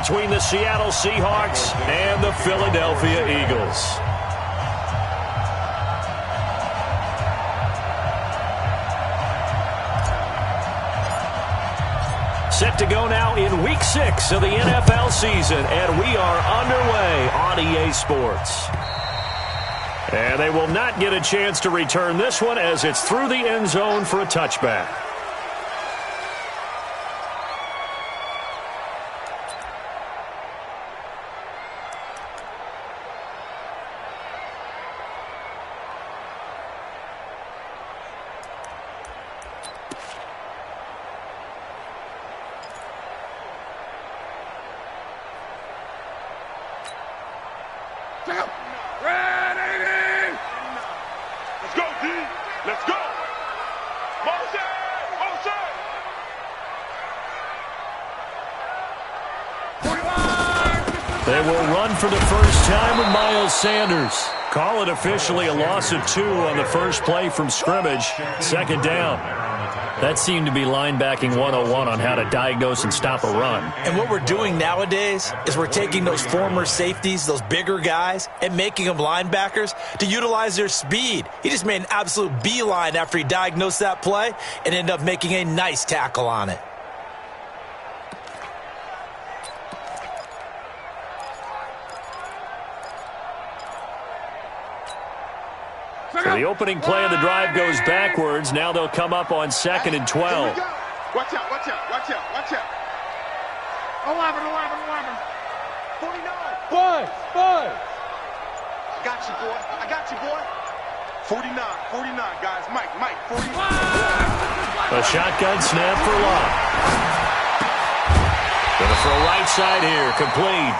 between the Seattle Seahawks and the Philadelphia Eagles. Set to go now in Week 6 of the NFL season, and we are underway on EA Sports. And they will not get a chance to return this one as it's through the end zone for a touchback. They will run for the first time with Miles Sanders. Call it officially a loss of 2 on the first play from scrimmage. Second down. That seemed to be linebacking 101 on how to diagnose and stop a run. And what we're doing nowadays is we're taking those former safeties, those bigger guys, and making them linebackers to utilize their speed. He just made an absolute beeline after he diagnosed that play and ended up making a nice tackle on it. So the opening play of the drive goes backwards. Now they'll come up on 2nd and 12. Watch out, watch out, watch out, watch out. 11. 49. Five. I got you, boy. 49, guys. Mike, 49. A shotgun snap for Locke. Gonna throw right side here, complete.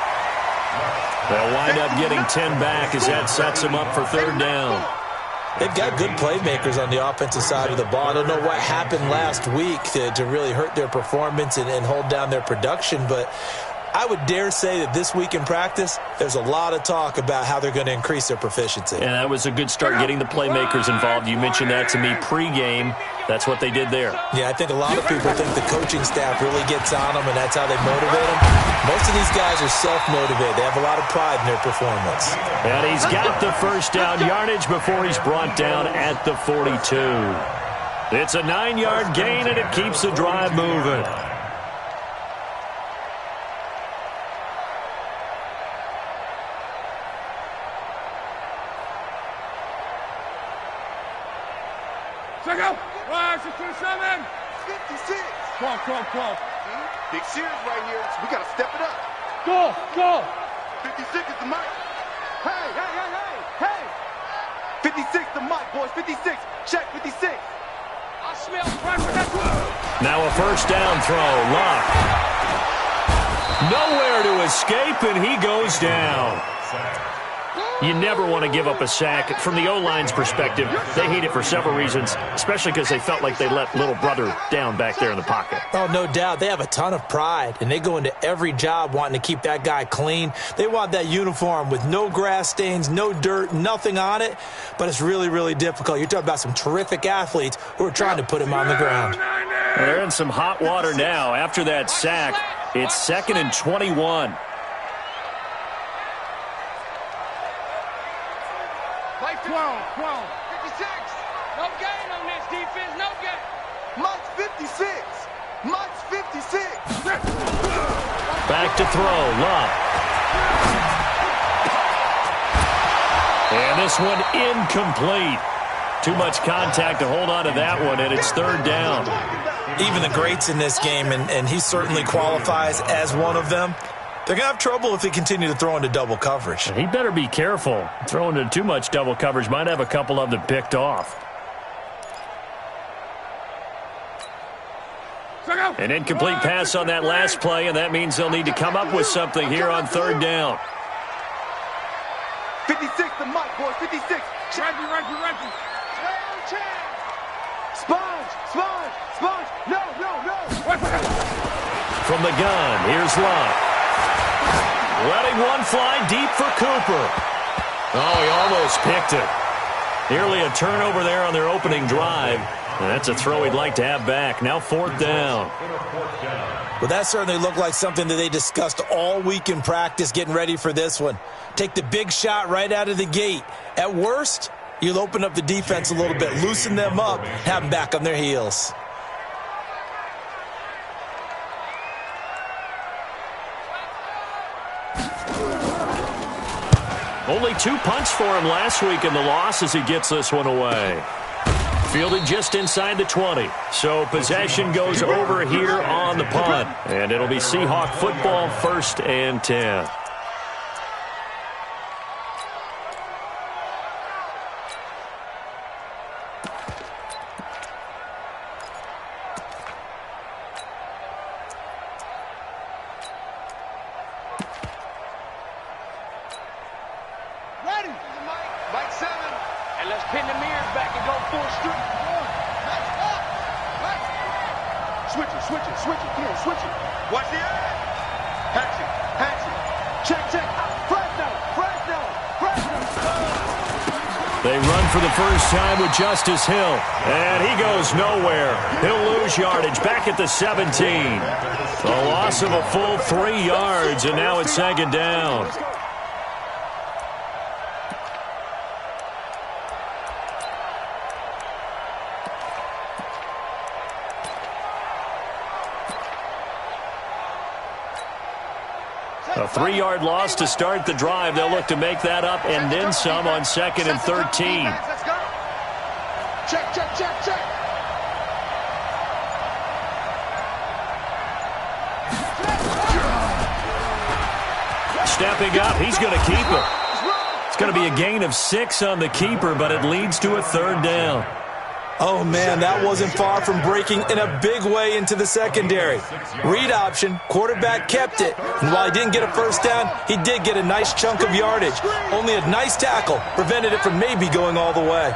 They'll wind up getting 10 back as that sets them up for 3rd down. They've got good playmakers on the offensive side of the ball. I don't know what happened last week to really hurt their performance and hold down their production, but I would dare say that this week in practice, there's a lot of talk about how they're going to increase their proficiency. And that was a good start getting the playmakers involved. You mentioned that to me pregame. That's what they did there. Yeah, I think a lot of people think the coaching staff really gets on them, and that's how they motivate them. Most of these guys are self-motivated. They have a lot of pride in their performance. And he's got the first down yardage before he's brought down at the 42. It's a 9-yard gain, and it keeps the drive moving. Check out. 27. 56. 12. Big series right here. So we got to step it up. Go. 56 is the mic. Hey. 56 the mic, boys. 56. Check 56. I smell pressure. That's what. Now a first down throw. Locke. Nowhere to escape, and he goes down. You never want to give up a sack. From the O-line's perspective, they hate it for several reasons, especially because they felt like they let little brother down back there in the pocket. Oh, no doubt. They have a ton of pride, and they go into every job wanting to keep that guy clean. They want that uniform with no grass stains, no dirt, nothing on it, but it's really, really difficult. You're talking about some terrific athletes who are trying to put him on the ground. Well, they're in some hot water now. After that sack, it's 2nd and 21. Play 12. 56. No gain on this defense. No gain. Mike's 56. Back to throw. Locke. And this one incomplete. Too much contact to hold on to that one, and it's 3rd down. Even the greats in this game, and he certainly qualifies as one of them, they're going to have trouble if they continue to throw into double coverage. He better be careful. Throwing into too much double coverage might have a couple of them picked off. An incomplete pass on that last play, and that means they'll need to come up with something here on 3rd down. 56 the mic, boys. 56. Reggie. Sponge. No. From the gun, here's Locke. Letting one fly deep for Cooper. Oh, he almost picked it. Nearly a turnover there on their opening drive. That's a throw he'd like to have back. Now 4th down. Well, that certainly looked like something that they discussed all week in practice getting ready for this one. Take the big shot right out of the gate. At worst, you'll open up the defense a little bit, loosen them up, have them back on their heels. Only 2 punts for him last week in the loss as he gets this one away. Fielded just inside the 20. So possession goes over here on the punt. And it'll be Seahawk football, 1st and 10. They run for the first time with Justice Hill, and he goes nowhere. He'll lose yardage back at the 17. A loss of a full 3 yards, and now it's 2nd down. A 3-yard loss to start the drive. They'll look to make that up and then some on 2nd and 13. Let's go. Check, check, check, check. Stepping up, he's going to keep it. It's going to be a gain of 6 on the keeper, but it leads to a 3rd down. Oh, man, that wasn't far from breaking in a big way into the secondary. Read option, quarterback kept it, and while he didn't get a first down, he did get a nice chunk of yardage. Only a nice tackle prevented it from maybe going all the way.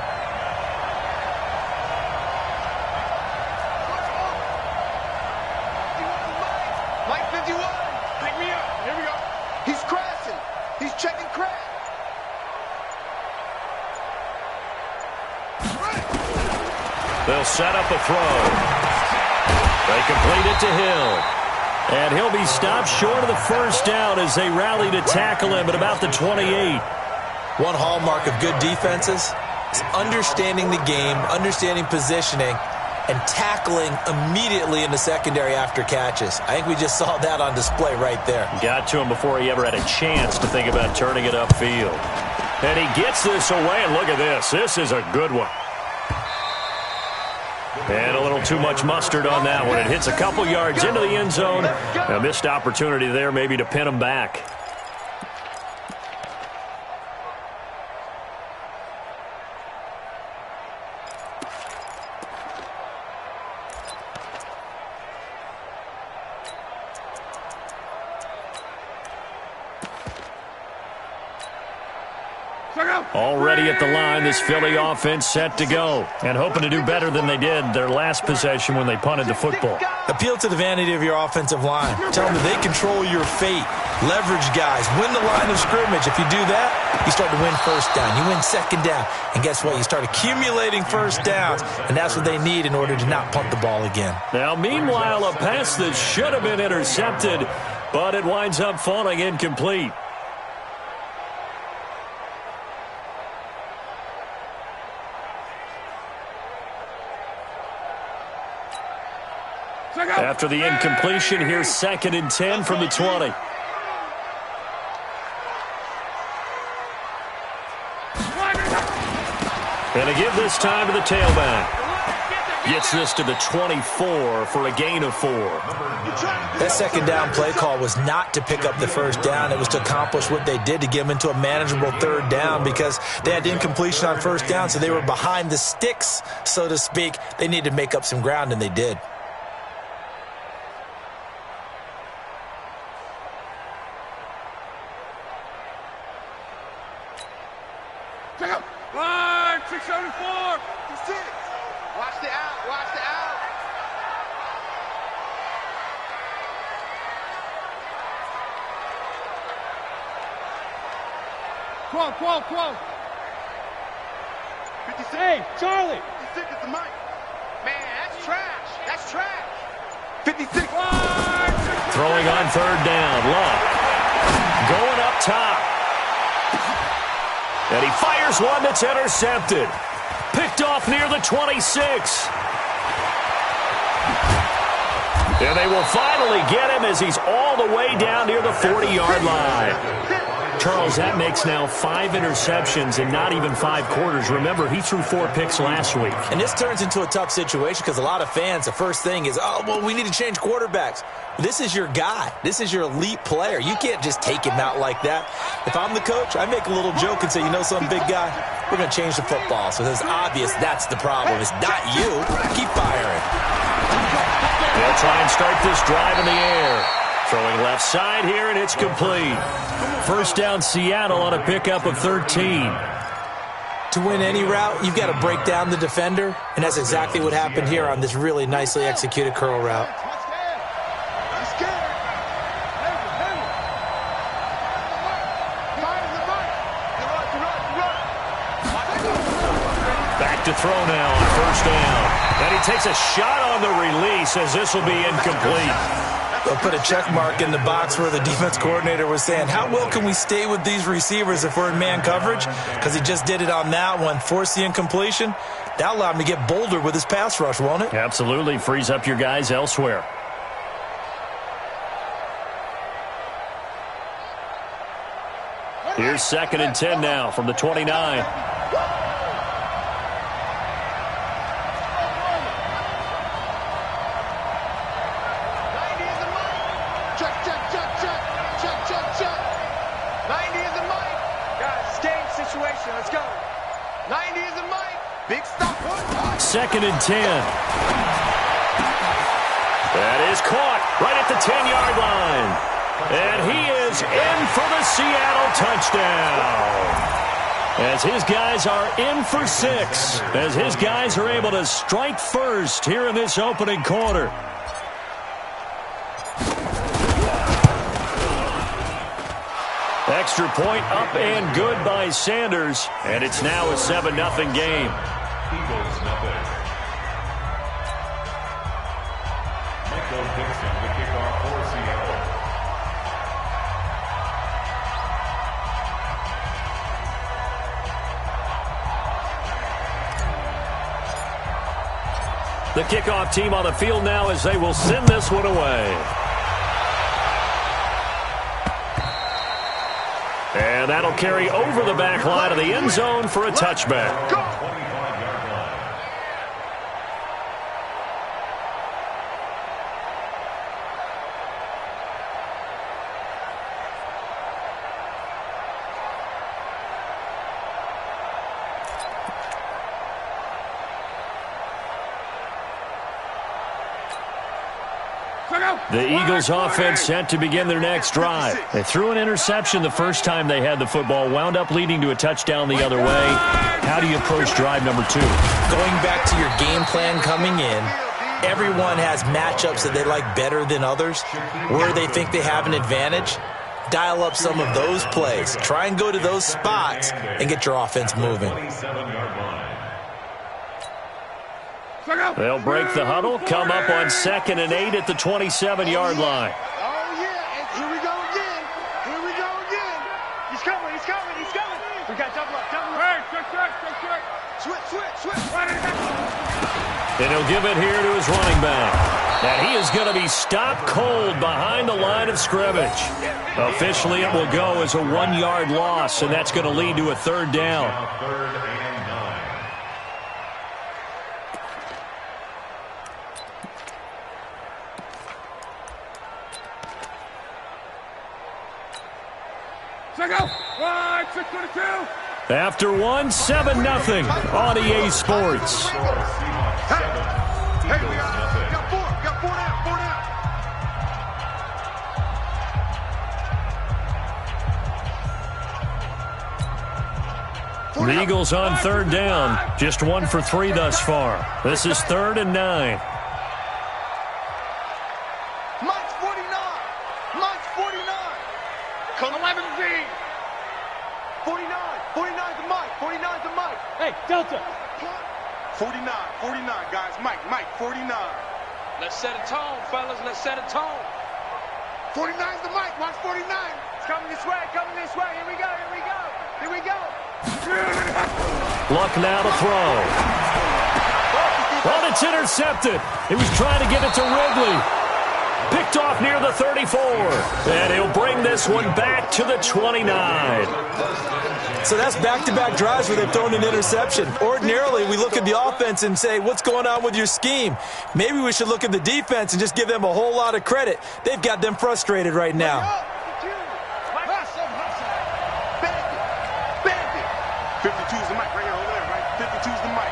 Mike 51. Pick me up. Here we go. He's crashing. He's checking crash. They'll set up a throw. They complete it to Hill. And he'll be stopped short of the first down as they rally to tackle him at about the 28. One hallmark of good defenses is understanding the game, understanding positioning, and tackling immediately in the secondary after catches. I think we just saw that on display right there. Got to him before he ever had a chance to think about turning it upfield. And he gets this away, and look at this. This is a good one. And a little too much mustard on that one. It hits a couple yards into the end zone. A missed opportunity there maybe to pin him back. Already at the line, this Philly offense set to go. And hoping to do better than they did their last possession when they punted the football. Appeal to the vanity of your offensive line. Tell them that they control your fate. Leverage guys. Win the line of scrimmage. If you do that, you start to win first down. You win 2nd down. And guess what? You start accumulating first downs. And that's what they need in order to not punt the ball again. Now, meanwhile, a pass that should have been intercepted, but it winds up falling incomplete. After the incompletion, here's 2nd and 10 from the 20. And to give this time to the tailback. Gets this to the 24 for a gain of 4. That 2nd down play call was not to pick up the first down. It was to accomplish what they did to get them into a manageable 3rd down because they had incompletion on first down, so they were behind the sticks, so to speak. They needed to make up some ground, and they did. Line 674. 6. Watch the out. Watch the out. Quo. 56. Hey, Charlie. 56 is the mic. trash. That's trash. 56. Throwing on third down. Luck going up top. And he fires one that's intercepted. Picked off near the 26. And they will finally get him as he's all the way down near the 40-yard line. Charles, that makes now 5 interceptions in not even 5 quarters. Remember, he threw 4 picks last week. And this turns into a tough situation because a lot of fans, the first thing is, oh, well, we need to change quarterbacks. This is your guy. This is your elite player. You can't just take him out like that. If I'm the coach, I make a little joke and say, you know something, big guy? We're going to change the football. So it's obvious that's the problem. It's not you. Keep firing. They'll try and start this drive in the air. Throwing left side here, and it's complete. First down, Seattle on a pickup of 13. To win any route, you've got to break down the defender, and that's exactly what happened here on this really nicely executed curl route. Back to throw now on first down. And he takes a shot on the release as this will be incomplete. They'll put a check mark in the box where the defense coordinator was saying, how well can we stay with these receivers if we're in man coverage? Because he just did it on that one, forced the incompletion. That'll allow him to get bolder with his pass rush, won't it? Absolutely. Frees up your guys elsewhere. Here's 2nd and 10 now from the 29. Let's go. 90 is the mic. Big stop. 2nd and 10. That is caught right at the 10-yard line. And he is in for the Seattle touchdown. As his guys are in for 6. As his guys are able to strike first here in this opening quarter. Extra point up and good by Sanders. And it's now a 7-0 game. Eagles nothing. Michael Dixon, the kickoff for Seattle. The kickoff team on the field now as they will send this one away. And that'll carry over the back line of the end zone for a touchback. The Eagles offense set to begin their next drive. They threw an interception the first time they had the football, wound up leading to a touchdown the other way. How do you approach drive number 2? Going back to your game plan coming in, everyone has matchups that they like better than others, where they think they have an advantage. Dial up some of those plays. Try and go to those spots and get your offense moving. They'll break the huddle, come up on 2nd and 8 at the 27-yard line. Oh, yeah. Here we go again. Here we go again. He's coming. He's coming. He's coming. We got double up. Double up. Hey, check. Switch. And he'll give it here to his running back. And he is going to be stopped cold behind the line of scrimmage. Officially, it will go as a 1-yard loss, and that's going to lead to a 3rd down. Third and 9. After one, 7-0 on EA Sports. Hey, we got 4. We got 4 down. 4 down. The Eagles on 3rd down. Just 1 for 3 thus far. This is 3rd and 9. Mike's 49. Mike's 49. Come 11B. 49. 49 to Mike. 49 to Mike. Hey, Delta. 49, guys. Mike, 49. Let's set a tone, fellas. Let's set a tone. 49's the mic. Watch 49. It's coming this way, Here we go, Here we go. Luck now to throw. Well, it's intercepted. He was trying to get it to Ridley. Picked off near the 34. And he'll bring this one back to the 29. So that's back-to-back drives where they've thrown an interception. Ordinarily, we look at the offense and say, what's going on with your scheme? Maybe we should look at the defense and just give them a whole lot of credit. They've got them frustrated right now. 52's the mic right here, over there, right? 52's the mic.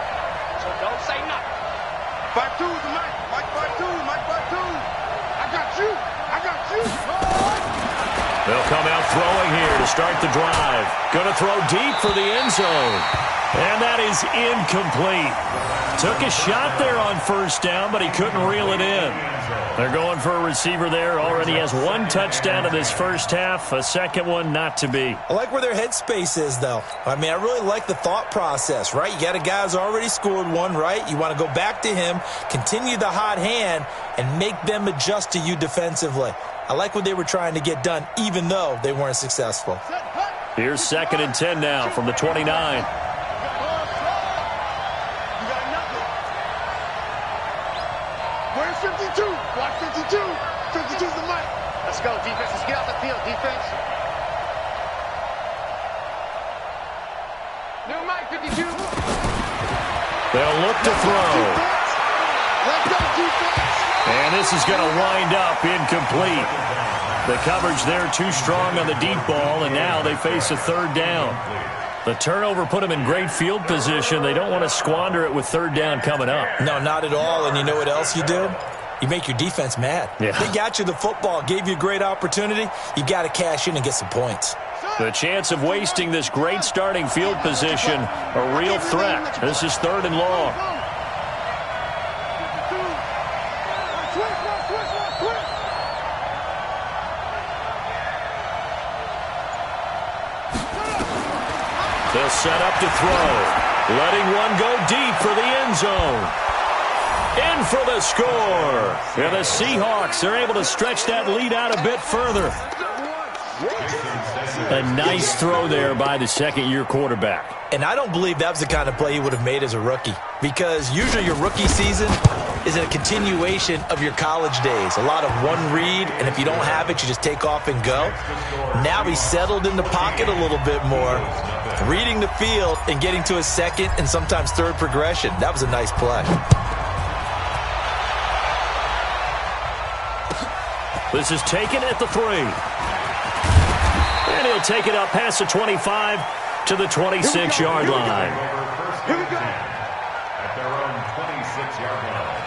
So don't say nothing. 52's the mic. Mike 52. I got you. They'll come out throwing here to start the drive. Going to throw deep for the end zone. And that is incomplete. Took a shot there on first down, but he couldn't reel it in. They're going for a receiver there. Already has one touchdown in this first half. A second one not to be. I like where their headspace is, though. I mean, I really like the thought process, right? You got a guy who's already scored one, right? You want to go back to him, continue the hot hand, and make them adjust to you defensively. I like what they were trying to get done, even though they weren't successful. Here's 2nd and 10 now from the 29. Where's 52? Watch 52. 52's the mic. Let's go, defense. Let's get out the field, defense. New mic, 52. They'll look to throw. Let's go, defense. And this is going to wind up incomplete. The coverage there too strong on the deep ball, and now they face a third down. The turnover put them in great field position. They don't want to squander it with third down coming up. No, not at all. And you know what else you do? You make your defense mad. Yeah. They got you the football, gave you a great opportunity. You got to cash in and get some points. The chance of wasting this great starting field position, a real threat. This is 3rd and long. They'll set up to throw. Letting one go deep for the end zone. In for the score. And the Seahawks are able to stretch that lead out a bit further. A nice throw there by the second-year quarterback. And I don't believe that was the kind of play he would have made as a rookie, because usually your rookie season is a continuation of your college days. A lot of one read, and if you don't have it, you just take off and go. Now he's settled in the pocket a little bit more, reading the field and getting to a second and sometimes third progression. That was a nice play. This is taken at the 3. And he'll take it up past the 25 to the 26-yard line. Here we go. At their own 26-yard line.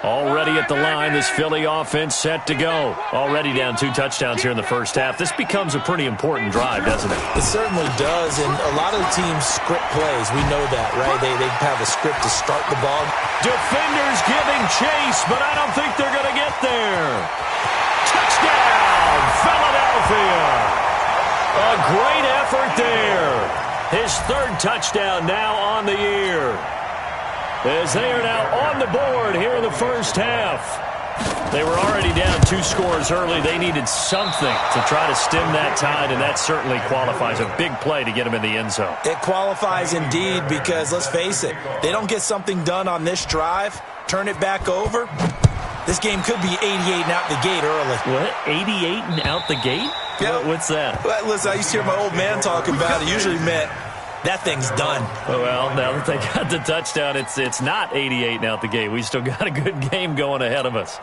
Already at the line, this Philly offense set to go. Already down 2 touchdowns here in the first half. This becomes a pretty important drive, doesn't it? It certainly does, and a lot of the teams script plays. We know that, right? They have a script to start the ball. Defenders giving chase, but I don't think they're going to get there. Touchdown, Philadelphia. A great effort there. His 3rd touchdown now on the year. As they are now on the board here in the first half. They were already down 2 scores early. They needed something to try to stem that tide, and that certainly qualifies. A big play to get them in the end zone. It qualifies indeed, because let's face it, they don't get something done on this drive, turn it back over, this game could be 88 and out the gate early. What? 88 and out the gate? Yep. What's that? Well, listen, I used to hear my old man talk about it. It usually meant that thing's done. Well, now that they got the touchdown, it's not 88 and out the gate. We still got a good game going ahead of us.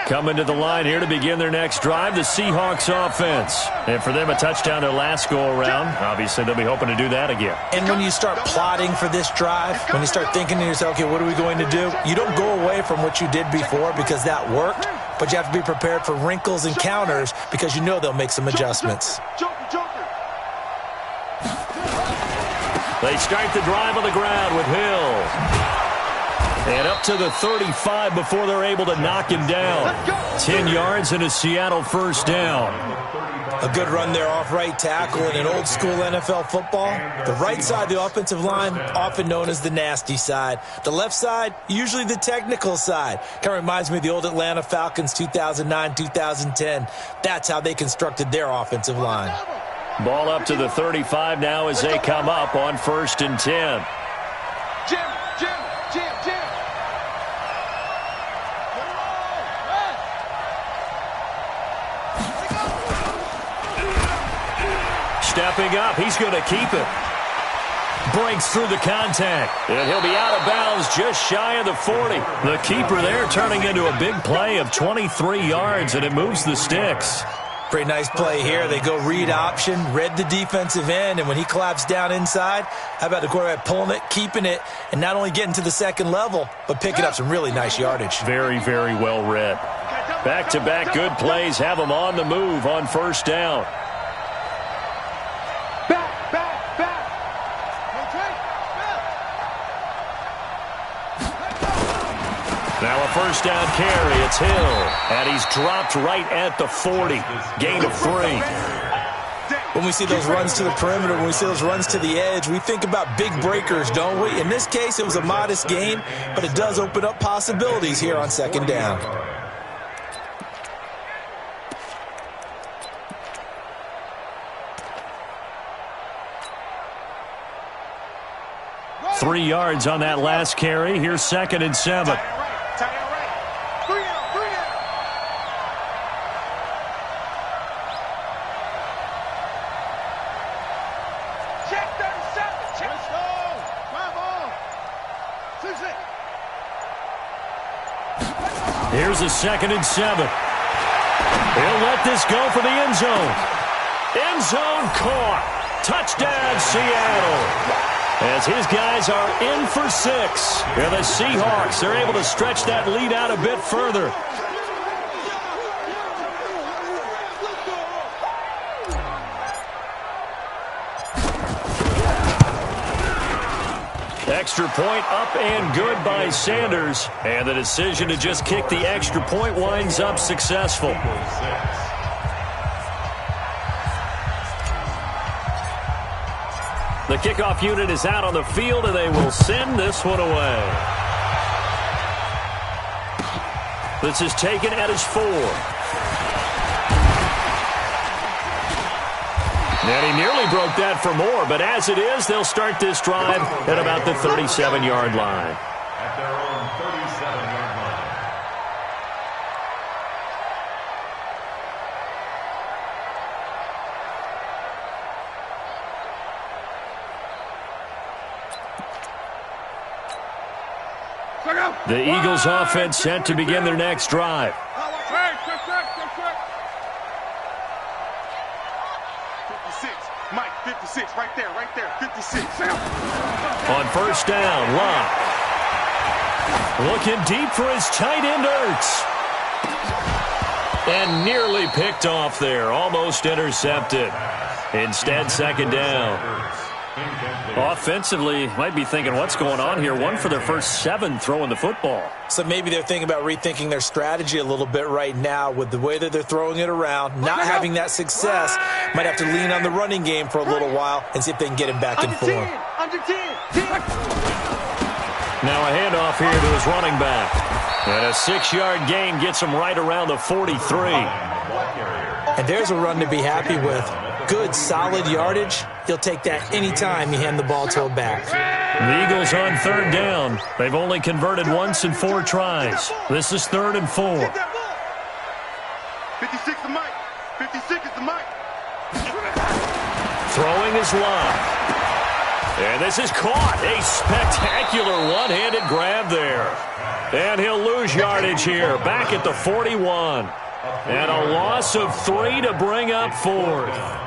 Coming to the line here to begin their next drive, the Seahawks offense. And for them, a touchdown their last go-around. Obviously, they'll be hoping to do that again. And when you start plotting for this drive, when you start thinking to yourself, okay, what are we going to do? You don't go away from what you did before because that worked, but you have to be prepared for wrinkles and counters because you know they'll make some adjustments. They start the drive on the ground with Hill. And up to the 35 before they're able to knock him down. 10 yards and a Seattle first down. A good run there off right tackle in an old school NFL football. The right side of the offensive line, often known as the nasty side. The left side, usually the technical side. Kind of reminds me of the old Atlanta Falcons 2009-2010. That's how they constructed their offensive line. Ball up to the 35 now as they come up on 1st and 10. Jim. Stepping up, he's going to keep it. Breaks through the contact, and he'll be out of bounds just shy of the 40. The keeper there turning into a big play of 23 yards, and it moves the sticks. Pretty nice play here. They go read option, read the defensive end, and when he collapsed down inside, how about the quarterback pulling it, keeping it, and not only getting to the second level, but picking up some really nice yardage. Very, very well read. Back-to-back good plays have them on the move on 1st down. Now a 1st down carry. It's Hill. And he's dropped right at the 40. Gain of 3. When we see those runs to the perimeter, when we see those runs to the edge, we think about big breakers, don't we? In this case, it was a modest gain, but it does open up possibilities here on 2nd down. Three yards on that last carry. Here's 2nd and 7. Here's a 2nd and 7. He'll let this go for the end zone. End zone caught. Touchdown, Seattle. As his guys are in for 6. And the Seahawks are able to stretch that lead out a bit further. Extra point up and good by Sanders. And the decision to just kick the extra point winds up successful. The kickoff unit is out on the field, and they will send this one away. This is taken at his 4. And he nearly broke that for more, but as it is, they'll start this drive at about the 37-yard line. At their own 37-yard line. The Eagles offense set to begin their next drive. 56, right there, 56. On 1st down, Locke. Looking deep for his tight end, Ertz. And nearly picked off there, almost intercepted. Instead, 2nd down. Offensively, might be thinking, what's going on here? 1 for their first 7 throwing the football. So maybe they're thinking about rethinking their strategy a little bit right now with the way that they're throwing it around, not having that success. Might have to lean on the running game for a little while and see if they can get him back in form. Under 10. Now a handoff here to his running back. And a 6-yard gain gets him right around the 43. And there's a run to be happy with. Good, solid yardage. He'll take that anytime you hand the ball to a back. The Eagles on 3rd down. They've only converted once in 4 tries. This is 3rd and 4. 56 the mic. 56 is the mic. Throwing is Locke. And this is caught. A spectacular one-handed grab there. And he'll lose yardage here. Back at the 41. And a loss of 3 to bring up 4th.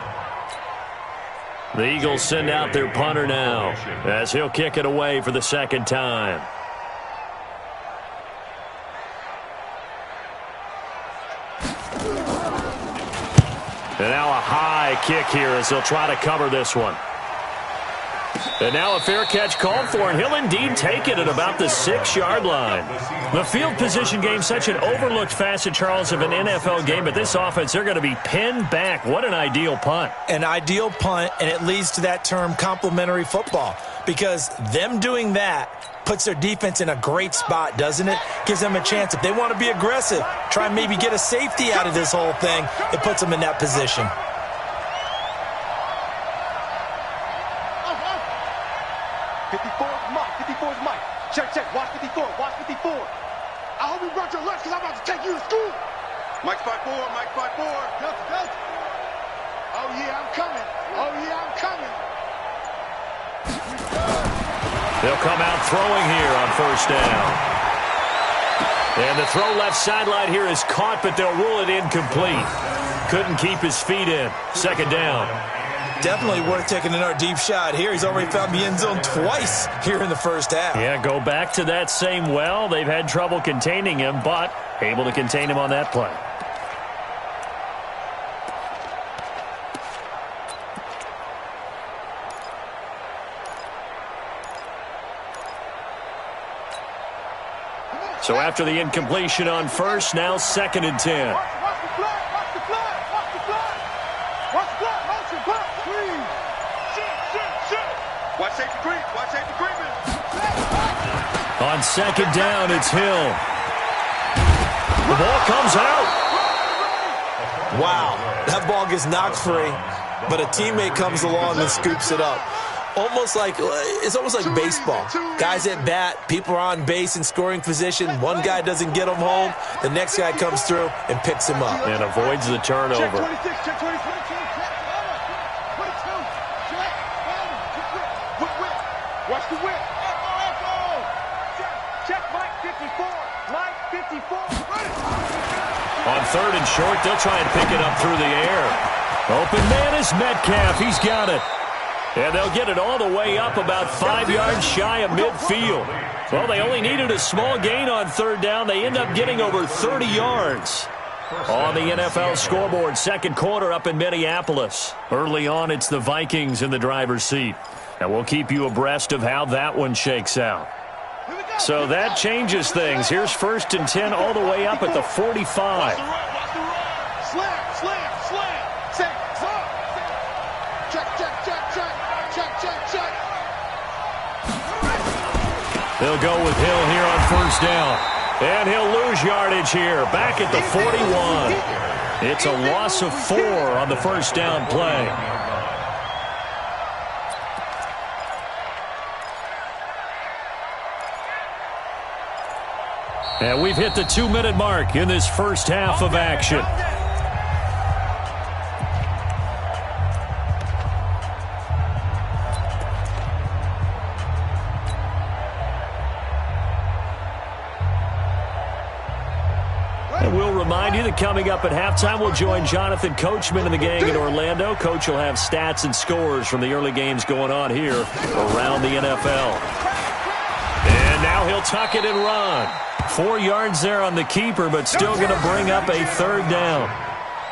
The Eagles send out their punter now as he'll kick it away for the 2nd time. And now a high kick here as they'll try to cover this one. And now a fair catch called for, and he'll indeed take it at about the 6-yard line. The field position game, such an overlooked facet, Charles, of an NFL game, but this offense, they're going to be pinned back. What an ideal punt. An ideal punt, and it leads to that term complementary football, because them doing that puts their defense in a great spot, doesn't it? Gives them a chance. If they want to be aggressive, try and maybe get a safety out of this whole thing, it puts them in that position. 54's Mike. 54's Mike. Check, check. Watch 54. Watch 54. I hope you brought your lunch because I'm about to take you to school. Mike's 5'4". Mike's 5'4". Delta, Delta. Oh, yeah, I'm coming. Oh, yeah, I'm coming. They'll come out throwing here on first down. And the throw left sideline here is caught, but they'll rule it incomplete. Couldn't keep his feet in. Second down. Definitely worth taking another deep shot here. He's already found the end zone twice here in the first half. Yeah, go back to that same well. They've had trouble containing him, but able to contain him on that play. So after the incompletion on first, now 2nd and 10. Watch the flag. Watch the flag. Watch the flag. Watch the flag. Motion, flag. Green. Shit. Watch safety green. Watch safety green. On 2nd down, it's Hill. The ball comes out. Wow, that ball gets knocked free, but a teammate comes along and scoops it up. It's almost like baseball. Guys at bat, people are on base in scoring position. One guy doesn't get him home. The next guy comes through and picks him up. And avoids the turnover. Check 26, check 22, check 22, check. Whip. Watch the whip. Echo. Check Mike 54. Mike 54. On 3rd and short, they'll try and pick it up through the air. Open man is Metcalf. He's got it. And they'll get it all the way up about 5 yards shy of midfield. Well, they only needed a small gain on 3rd down. They end up getting over 30 yards. On the NFL scoreboard, 2nd quarter up in Minneapolis. Early on, it's the Vikings in the driver's seat. And we'll keep you abreast of how that one shakes out. So that changes things. Here's 1st and 10 all the way up at the 45. Slam. Check. They'll go with Hill here on 1st down. And he'll lose yardage here. Back at the 41. It's a loss of 4 on the 1st down play. And we've hit the 2-minute mark in this first half of action. And we'll remind you that coming up at halftime, we'll join Jonathan Coachman and the gang in Orlando. Coach will have stats and scores from the early games going on here around the NFL. And now he'll tuck it and run. 4 yards there on the keeper, but still going to bring up a 3rd down.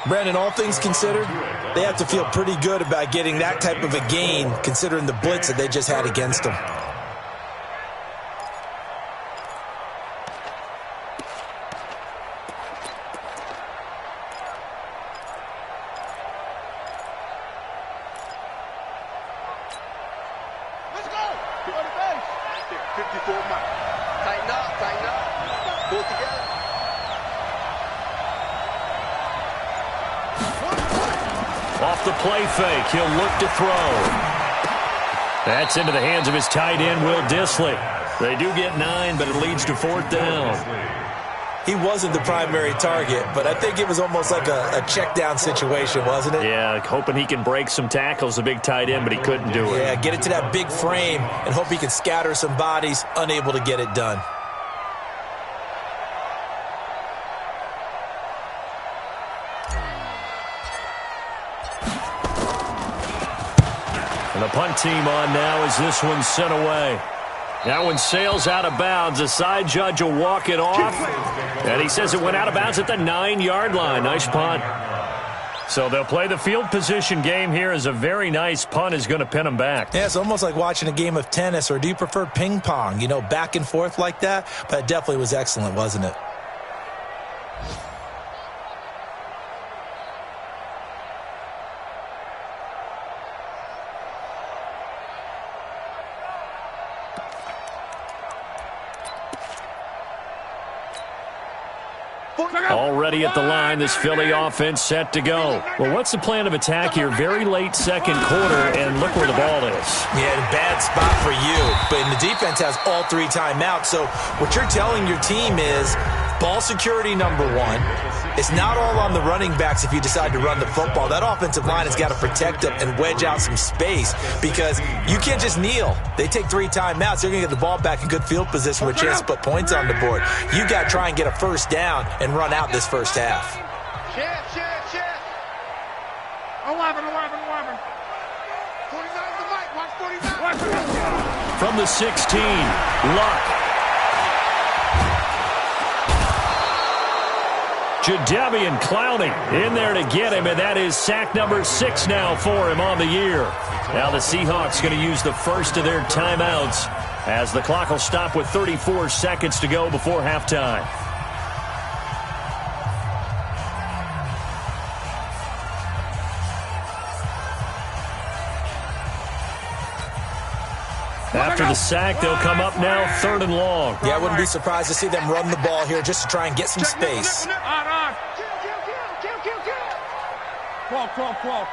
Brandon, all things considered, they have to feel pretty good about getting that type of a gain, considering the blitz that they just had against them. Let's go. Go to base. 54 Mike. Tighten up. Pull together. Off the play fake, he'll look to throw. That's into the hands of his tight end, Will Dissly. They do get 9, but it leads to 4th down. He wasn't the primary target, but I think it was almost like a check down situation, wasn't it? Yeah, hoping he can break some tackles, a big tight end, but he couldn't do it. Yeah, get it to that big frame and hope he can scatter some bodies, unable to get it done. And the punt team on now as this one's sent away. That one sails out of bounds. The side judge will walk it off. And he says it went out of bounds at the 9-yard line. Nice punt. So they'll play the field position game here as a very nice punt is going to pin them back. Yeah, it's almost like watching a game of tennis, or do you prefer ping pong? You know, back and forth like that? But it definitely was excellent, wasn't it? Already at the line, this Philly offense set to go. Well, what's the plan of attack here? Very late second quarter, and look where the ball is. Yeah, a bad spot for you. But the defense has all 3 timeouts. So what you're telling your team is ball security number 1. It's not all on the running backs if you decide to run the football. That offensive line has got to protect them and wedge out some space because you can't just kneel. They take 3 timeouts. They're going to get the ball back in good field position with a chance to put points on the board. You got to try and get a first down and run out this first half. Shift. 11. 49 the mic. Watch 49. From the 16, Luck. Jadeveon Clowney in there to get him, and that is sack number 6 now for him on the year. Now the Seahawks going to use the first of their timeouts as the clock will stop with 34 seconds to go before halftime. After the sack, they'll come up now 3rd and long. Yeah, I wouldn't be surprised to see them run the ball here just to try and get some space. On. Kill. 12.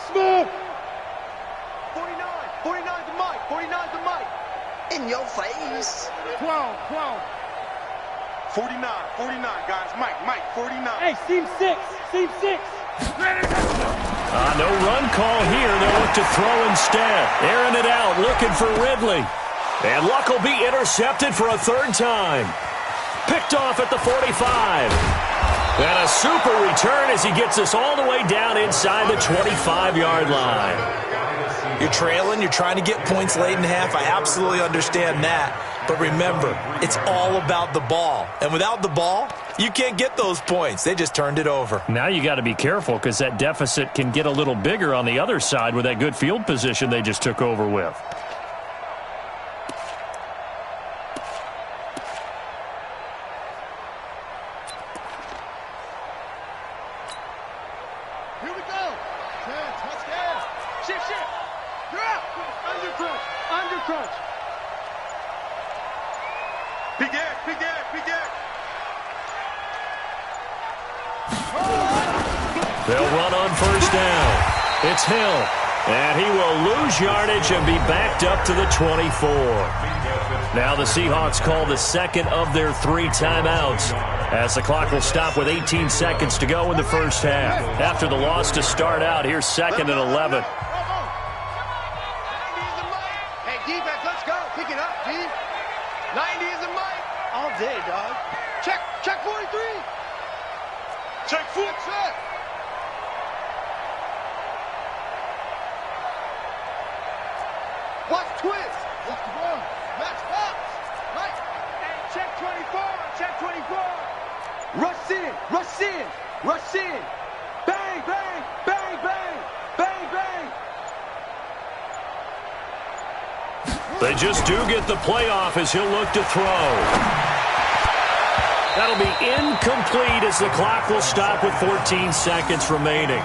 Smoke. 49 the mic. In your face. 12. 49, guys. Mike, 49. Hey, seam 6. No run call here. They'll look to throw instead. Airing it out, looking for Ridley. And Luck will be intercepted for a 3rd time. Picked off at the 45. And a super return as he gets us all the way down inside the 25-yard line. You're trailing. You're trying to get points late in half. I absolutely understand that. But remember, it's all about the ball. And without the ball, you can't get those points. They just turned it over. Now you got to be careful because that deficit can get a little bigger on the other side with that good field position they just took over with. Here we go. 10, touchdown. Shift. You're out. Under crunch. Big Ed. They'll run on 1st down. It's Hill, and he will lose yardage and be backed up to the 24. Now the Seahawks call the 2nd of their 3 timeouts as the clock will stop with 18 seconds to go in the first half. After the loss to start out, here's 2nd and 11. Hey, defense, let's go. Pick it up, D. 90 is a mic. All day, dog. Check 43. Check foot. Watch twist. Watch the ball. Match box. Right. Hey, check 24. Rush in. Bang. They just do get the playoff as he'll look to throw. That'll be incomplete as the clock will stop with 14 seconds remaining.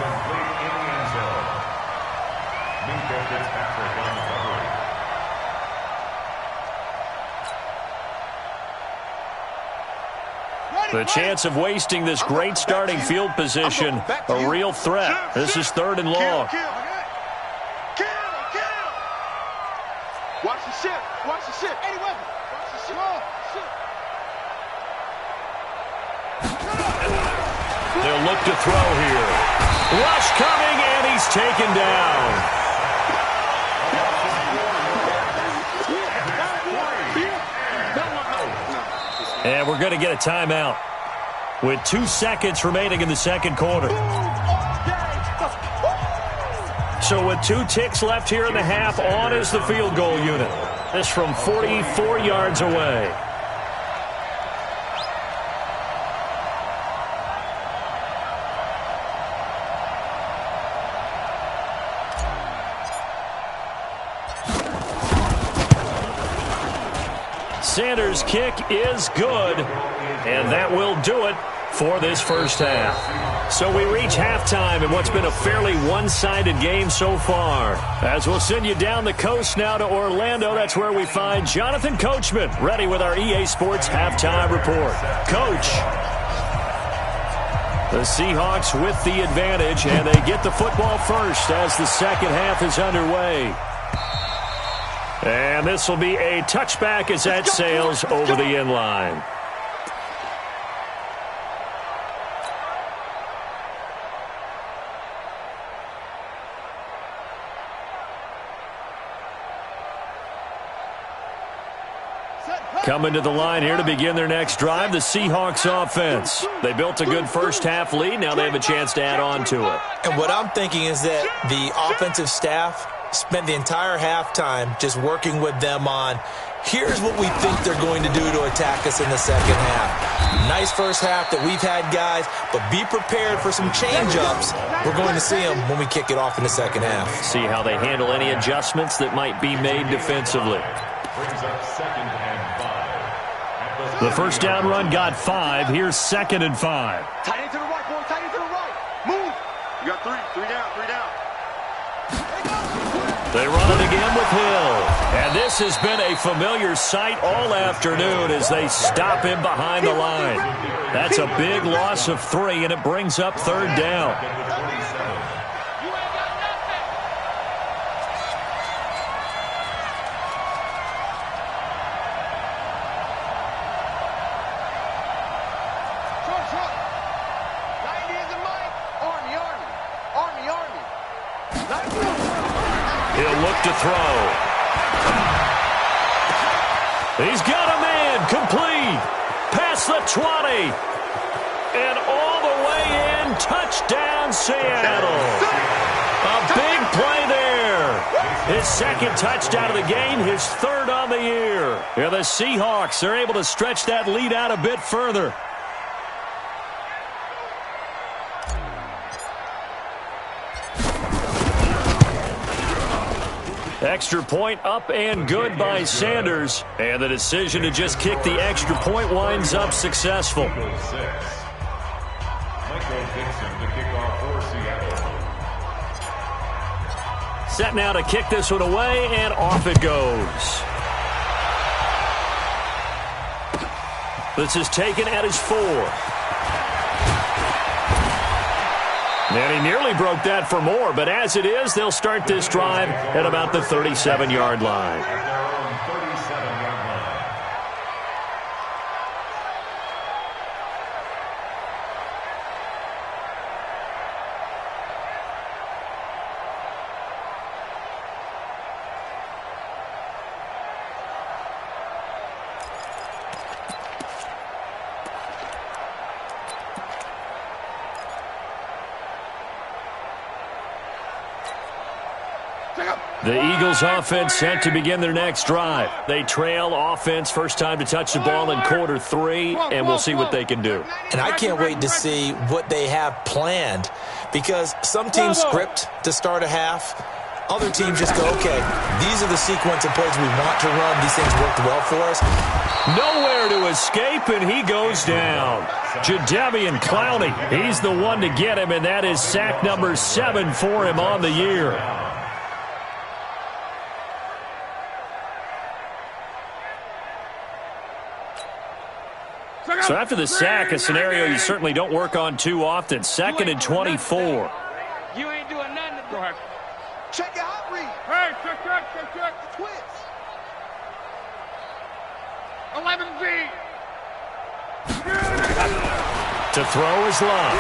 The chance of wasting this great starting field position, a real threat. This is 3rd and long. Kill. Watch the shift. Eddie Weber. Watch the shift. They'll look to throw here. Rush coming, and he's taken down. And we're going to get a timeout with 2 seconds remaining in the second quarter. So with 2 ticks left here in the half, on is the field goal unit. This from 44 yards away. Sanders' kick is good, and that will do it for this first half. So we reach halftime in what's been a fairly one-sided game so far. As we'll send you down the coast now to Orlando, that's where we find Jonathan Coachman, ready with our EA Sports halftime report. Coach. The Seahawks with the advantage, and they get the football first as the second half is underway. And this will be a touchback as that sails over the end line. Coming to the line here to begin their next drive, the Seahawks offense. They built a good first half lead. Now they have a chance to add on to it. And what I'm thinking is that the offensive staff spent the entire halftime just working with them on, here's what we think they're going to do to attack us in the second half. Nice first half that we've had, guys, but be prepared for some change-ups. We're going to see them when we kick it off in the second half. See how they handle any adjustments that might be made defensively. Brings up 2nd and 5. The first down run got 5. Here's 2nd and 5. Tight end to the right, boy. Tight end to the right. Move. You got 3. 3 down. 3 down. They run it again with Hill. And this has been a familiar sight all afternoon as they stop him behind the line. That's a big loss of 3, and it brings up 3rd down. He'll look to throw. He's got a man complete. Past the 20. And all the way in. Touchdown, Seattle. A big play there. His 2nd touchdown of the game, his 3rd on the year. Yeah, the Seahawks are able to stretch that lead out a bit further. Extra point up and good by Sanders. And the decision to just kick the extra point winds up successful. Set now to kick this one away, and off it goes. This is taken at his 4. And he nearly broke that for more, but as it is, they'll start this drive at about the 37-yard line. The Eagles offense set to begin their next drive. They trail offense first time to touch the ball in quarter 3, and we'll see what they can do. And I can't wait to see what they have planned, because some teams script to start a half. Other teams just go, okay, these are the sequence of plays we want to run. These things worked well for us. Nowhere to escape, and he goes down. Jadeveon Clowney, he's the one to get him, and that is sack number 7 for him on the year. So after the sack, a scenario you certainly don't work on too often. 2nd and 24. You ain't doing nothing. Go ahead. Check your hot read. Hey, check. Twist. 11Z. To throw is Love.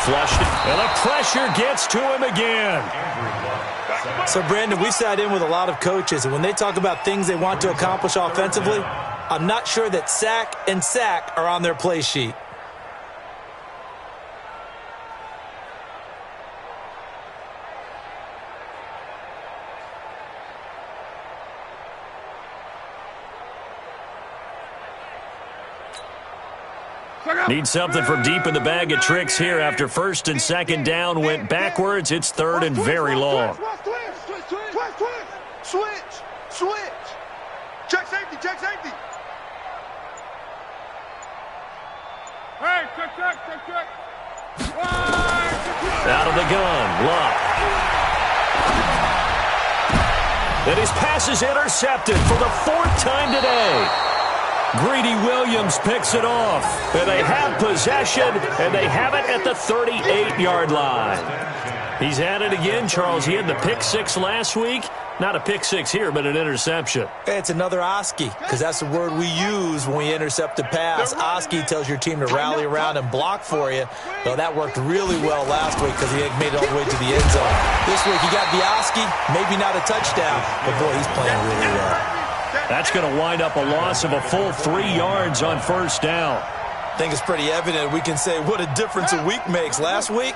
Flushed it, and the pressure gets to him again. So, Brandon, we sat in with a lot of coaches, and when they talk about things they want to accomplish offensively, I'm not sure that sack and sack are on their play sheet. Need something from deep in the bag of tricks here after 1st and 2nd down went backwards. It's 3rd and very long. Switch. Check safety. check safety. Hey, check. Out of the gun, Luck. And his pass is intercepted for the 4th time today. Greedy Williams picks it off. And they have possession, and they have it at the 38-yard line. He's at it again, Charles. He had the pick 6 last week. Not a pick 6 here, but an interception. It's another Oski, because that's the word we use when we intercept a pass. Oski tells your team to rally around and block for you. Though that worked really well last week because he made it all the way to the end zone. This week he got the Oski, maybe not a touchdown, but boy, he's playing really well. That's going to wind up a loss of a full 3 yards on first down. I think it's pretty evident. We can say what a difference a week makes. Last week,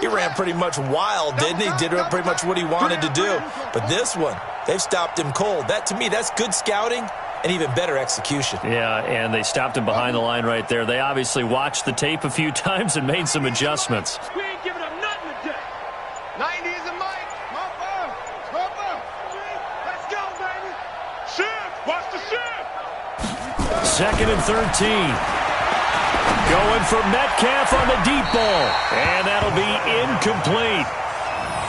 he ran pretty much wild, didn't he? Did pretty much what he wanted to do. But this one, they've stopped him cold. That, to me, that's good scouting and even better execution. Yeah, and they stopped him behind the line right there. They obviously watched the tape a few times and made some adjustments. We ain't giving up nothing today. 90 is a mic. Let's go, baby. Shift. Watch the shift. 2nd and 13. Going for Metcalf on the deep ball. And that'll be incomplete.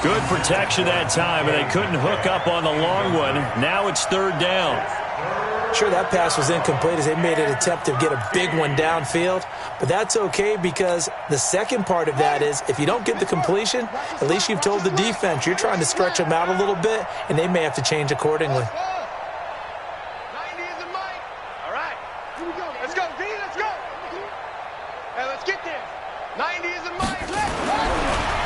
Good protection that time, and they couldn't hook up on the long one. Now it's 3rd down. Sure, that pass was incomplete as they made an attempt to get a big one downfield. But that's okay because the second part of that is if you don't get the completion, at least you've told the defense you're trying to stretch them out a little bit, and they may have to change accordingly. 90 is a mic. All right. Here we go. Let's go, D. Let's go. Hey, let's get there. 90 is a mic.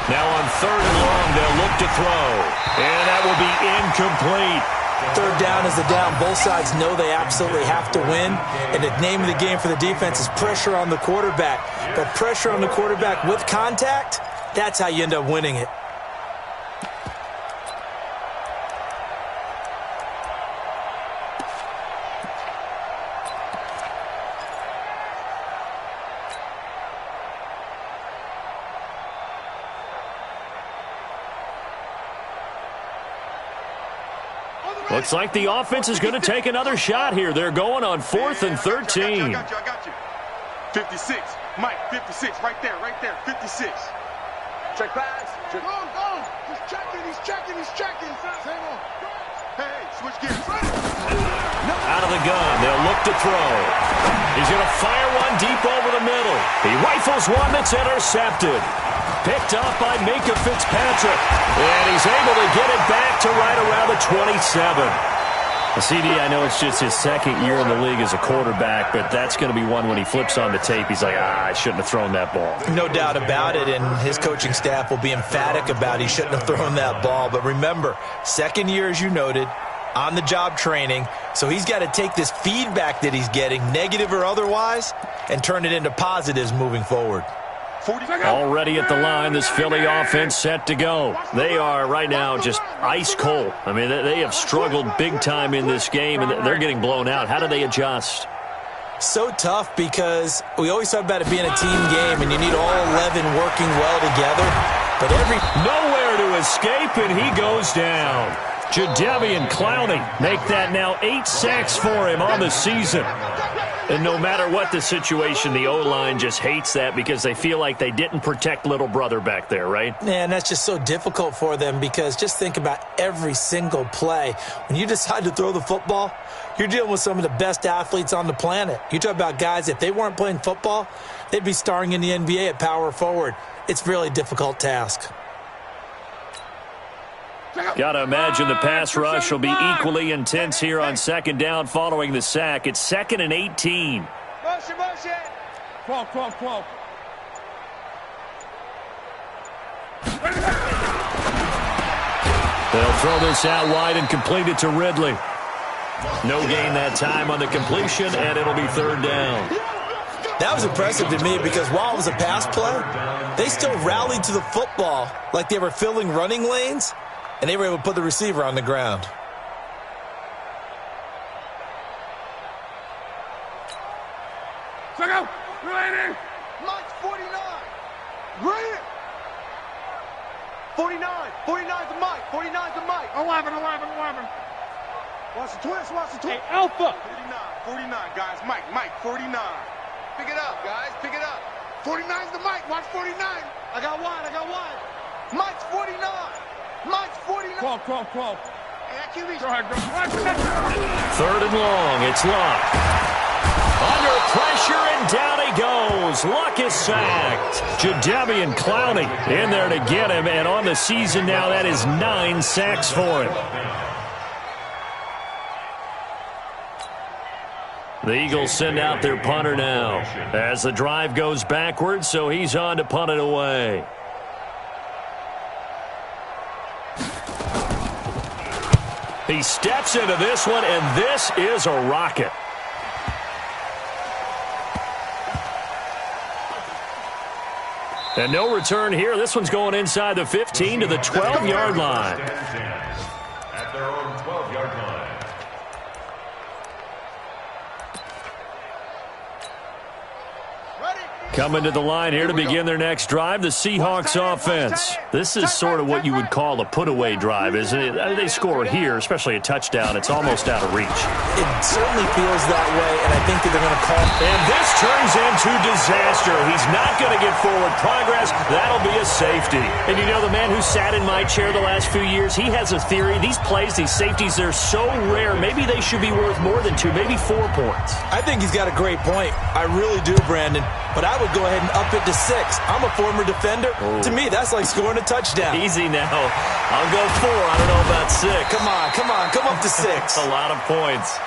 Now on 3rd and long, they'll look to throw. And that will be incomplete. 3rd down is the down. Both sides know they absolutely have to win. And the name of the game for the defense is pressure on the quarterback. But pressure on the quarterback with contact, that's how you end up winning it. Looks like the offense is going to take another shot here. They're going on 4th and 13. I got you. 56. Mike, 56. Right there. 56. Check pass. Check. Go. He's checking. Same on. Hey, switch gears. Out of the gun. They'll look to throw. He's going to fire one deep over the middle. He rifles one that's intercepted. Picked off by Minka Fitzpatrick. And he's able to get it back to right around the 27. CD, I know it's just his 2nd year in the league as a quarterback, but that's going to be one when he flips on the tape. He's like, I shouldn't have thrown that ball. No doubt about it, and his coaching staff will be emphatic about he shouldn't have thrown that ball. But remember, 2nd year, as you noted, on-the-job training, so he's got to take this feedback that he's getting, negative or otherwise, and turn it into positives moving forward. Already at the line, this Philly offense set to go. They are right now just ice cold. I mean, they have struggled big time in this game, and they're getting blown out. How do they adjust? So tough because we always talk about it being a team game, and you need all 11 working well together. But nowhere to escape, and he goes down. Jadeveon Clowney make that now 8 sacks for him on the season. And no matter what the situation, the O-line just hates that because they feel like they didn't protect little brother back there, right? Man, that's just so difficult for them because just think about every single play. When you decide to throw the football, you're dealing with some of the best athletes on the planet. You talk about guys, if they weren't playing football, they'd be starring in the NBA at power forward. It's a really difficult task. Got to imagine the pass rush will be equally intense here on 2nd down following the sack. It's 2nd and 18. Motion. 12. They'll throw this out wide and complete it to Ridley. No gain that time on the completion, and it'll be 3rd down. That was impressive to me because while it was a pass play, they still rallied to the football like they were filling running lanes. And they were able to put the receiver on the ground. Check out. Related. Mike's 49. Right. 49. 49's a Mike. 49's a Mike. 11. Watch the twist, watch the twist. Hey, Alpha. 49, guys. Mike, 49. Pick it up, guys. Pick it up. 49's the Mike. Watch 49. I got one. Mike's 49. Mike's 49. Crawl. Hey, that QB. Go ahead. 3rd and long. It's Luck. Under pressure, and down he goes. Luck is sacked. Jadeveon Clowney in there to get him, and on the season now, that is 9 sacks for him. The Eagles send out their punter now as the drive goes backwards, so he's on to punt it away. He steps into this one, and this is a rocket. And no return here. This one's going inside the 15 to the 12-yard line. At their own 12-yard line. Coming to the line here to begin their next drive, the Seahawks offense. This is sort of what you would call a put-away drive, isn't it? They score here, especially a touchdown. It's almost out of reach. It certainly feels that way, and I think that they're going to call. And this turns into disaster. He's not going to get forward progress. That'll be a safety. And you know, the man who sat in my chair the last few years, he has a theory. These plays, these safeties, they're so rare. Maybe they should be worth more than 2, maybe 4 points. I think he's got a great point. I really do, Brandon. But I would go ahead and up it to 6. I'm a former defender. Oh. To me, that's like scoring a touchdown. Easy now. I'll go 4. I don't know about 6. Come on. Come up to 6. That's a lot of points.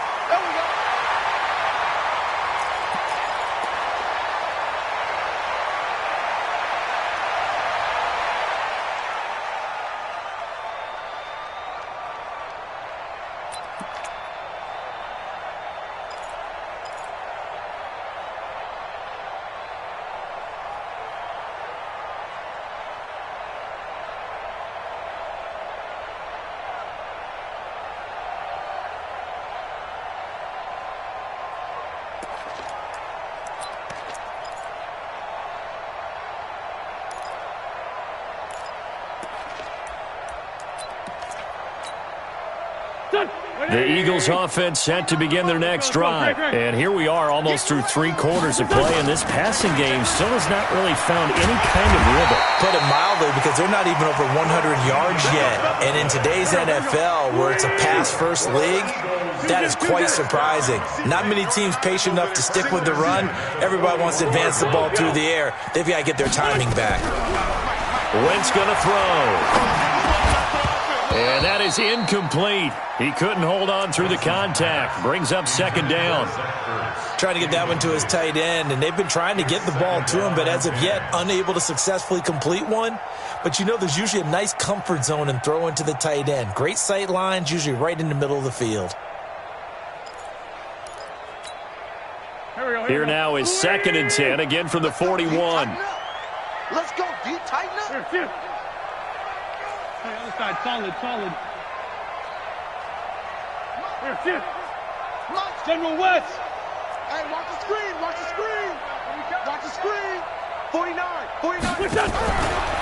The Eagles offense set to begin their next drive. And here we are almost through 3 quarters of play, and this passing game still has not really found any kind of rhythm. Put it mildly, because they're not even over 100 yards yet. And in today's NFL, where it's a pass-first league, that is quite surprising. Not many teams patient enough to stick with the run. Everybody wants to advance the ball through the air. They've got to get their timing back. Wentz going to throw. And that is incomplete. He couldn't hold on through the contact. Brings up 2nd down. Trying to get that one to his tight end, and they've been trying to get the ball to him, but as of yet, unable to successfully complete one. But you know, there's usually a nice comfort zone in throwing to the tight end. Great sight lines, usually right in the middle of the field. Here now is 2nd and 10, again from the 41. Let's go, D. Tighten up. Hey, other side, solid. Here. General West. Hey, watch the screen. Watch the screen. 49.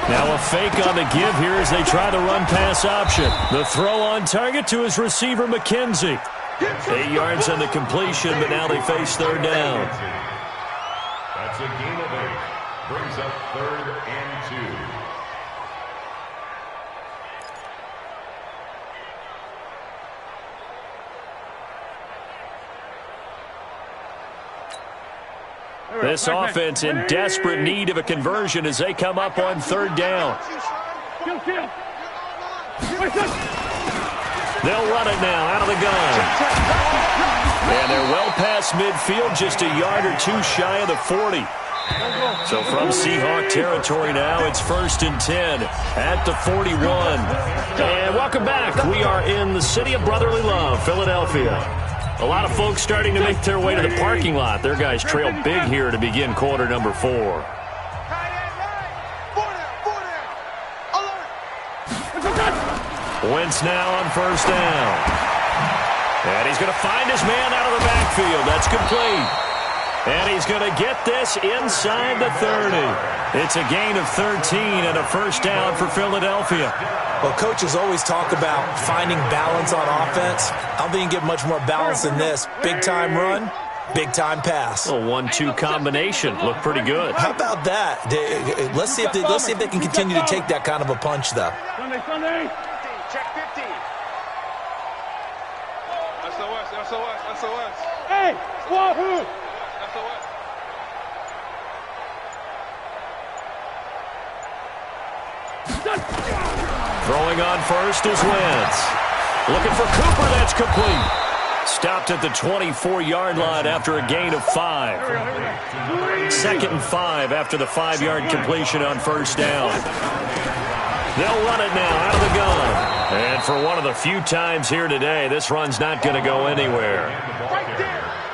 Now a fake on the give here as they try the run-pass option. The throw on target to his receiver, McKenzie. 8 yards on the completion, but now they face 3rd down. That's a gain of 8. Brings up 3rd and 2. This offense in desperate need of a conversion as they come up on 3rd down. Kill. They'll run it now out of the gun. And they're well past midfield, just a yard or 2 shy of the 40. So from Seahawk territory now, it's 1st and 10 at the 41. And welcome back. We are in the city of brotherly love, Philadelphia. A lot of folks starting to make their way to the parking lot. Their guys trail big here to begin quarter number 4. Wentz now on 1st down. And he's going to find his man out of the backfield. That's complete. And he's going to get this inside the 30. It's a gain of 13 and a 1st down for Philadelphia. Well, coaches always talk about finding balance on offense. I don't think you can get much more balance than this. Big-time run, big-time pass. A 1-2 combination. Looked pretty good. How about that? Let's see if they can continue to take that kind of a punch, though. Sunday. Check 15. SOS. Hey, Wahoo! SOS. Throwing on first is Wentz. Looking for Cooper. That's complete. Stopped at the 24-yard line after a gain of 5. 2nd and 5 after the 5-yard completion on first down. They'll run it now out of the gun. And for one of the few times here today, this run's not going to go anywhere.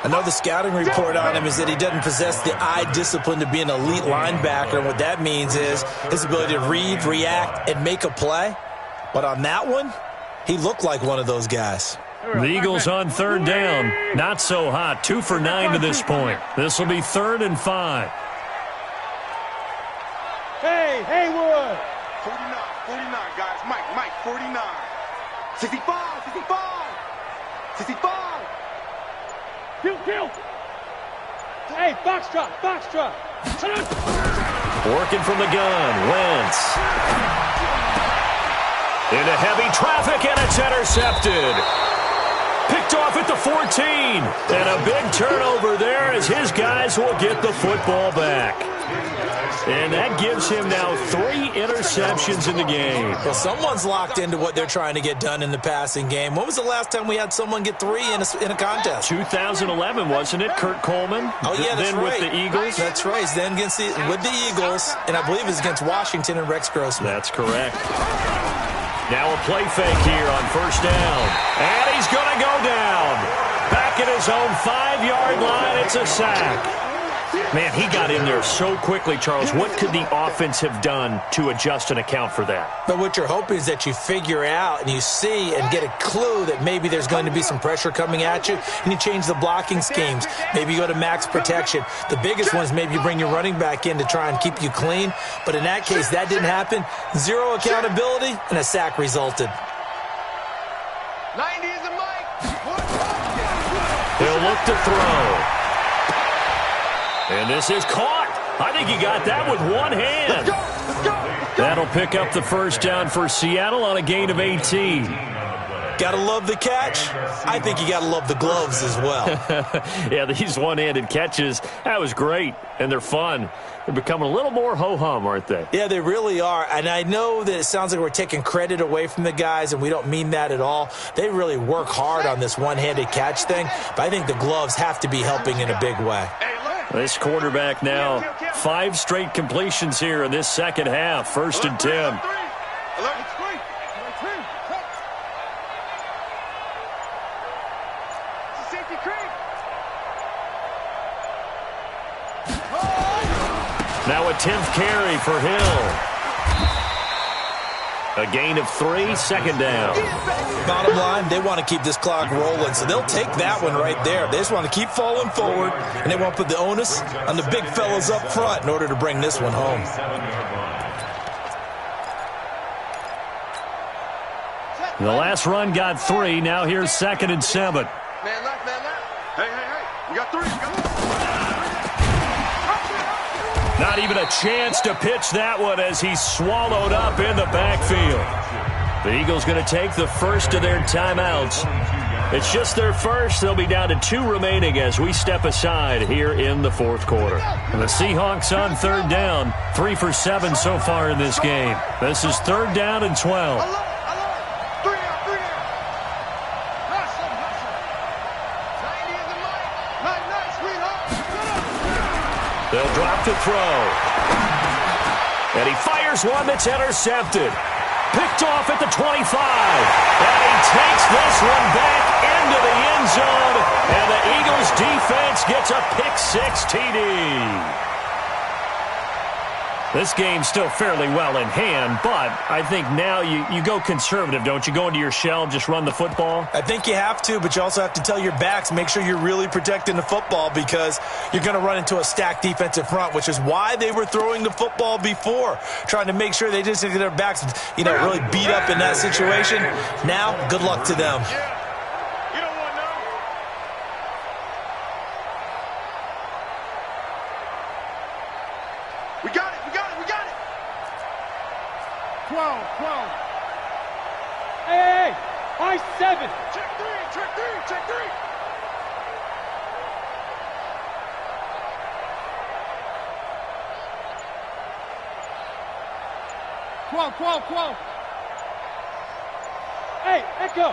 I know the scouting report on him is that he doesn't possess the eye discipline to be an elite linebacker. And what that means is his ability to read, react, and make a play. But on that one, he looked like one of those guys. The Eagles on 3rd down. Not so hot. 2 for 9 to this point. This will be 3rd and 5. Hey, Haywood! 49, guys. Mike, 49. 65. 65. Kill! Hey, box drop! Working from the gun. Wentz. Into heavy traffic, and it's intercepted. Picked off at the 14. And a big turnover there as his guys will get the football back. And that gives him now 3 interceptions in the game. Well, someone's locked into what they're trying to get done in the passing game. When was the last time we had someone get 3 in a contest? 2011, wasn't it? Kurt Coleman? Oh, yeah, that's then right. with the Eagles? That's right. Then with the Eagles, and I believe it's against Washington and Rex Grossman. That's correct. Now a play fake here on first down. And he's going to go down. Back at his own 5-yard line, it's a sack. Man, he got in there so quickly, Charles. What could the offense have done to adjust and account for that? But what you're hoping is that you figure out and you see and get a clue that maybe there's going to be some pressure coming at you, and you change the blocking schemes. Maybe you go to max protection. The biggest one is maybe you bring your running back in to try and keep you clean. But in that case, that didn't happen. 0 accountability, and a sack resulted. 90 is a Mike. He'll look to throw. And this is caught. I think he got that with one hand. Let's go. That'll pick up the first down for Seattle on a gain of 18. Gotta love the catch. I think you gotta love the gloves as well. Yeah, these one-handed catches, that was great, and they're fun. They're becoming a little more ho-hum, aren't they? Yeah, they really are. And I know that it sounds like we're taking credit away from the guys, and we don't mean that at all. They really work hard on this one-handed catch thing, but I think the gloves have to be helping in a big way. This quarterback now, 5 straight completions here in this second half. 1st and 10. Now a 10th carry for Hill. A gain of 3, 2nd down. Bottom line, they want to keep this clock rolling, so they'll take that one right there. They just want to keep falling forward, and they want to put the onus on the big fellas up front in order to bring this one home. The last run got 3. Now here's 2nd and 7. Man left. Hey. You got 3. Not even a chance to pitch that one as he's swallowed up in the backfield. The Eagles going to take the first of their timeouts. It's just their first. They'll be down to 2 remaining as we step aside here in the 4th quarter. And the Seahawks on 3rd down. 3 for 7 so far in this game. This is 3rd down and 12. They'll drop to throw. And he fires one that's intercepted. Picked off at the 25. And he takes this one back into the end zone. And the Eagles defense gets a pick-6 TD. This game's still fairly well in hand, but I think now you go conservative, don't you? Go into your shell, just run the football? I think you have to, but you also have to tell your backs, make sure you're really protecting the football because you're going to run into a stacked defensive front, which is why they were throwing the football before, trying to make sure they just get their backs, really beat up in that situation. Now, good luck to them. You don't want none. We got it. 12. Hey, high 7. Check three. 12. Hey, echo.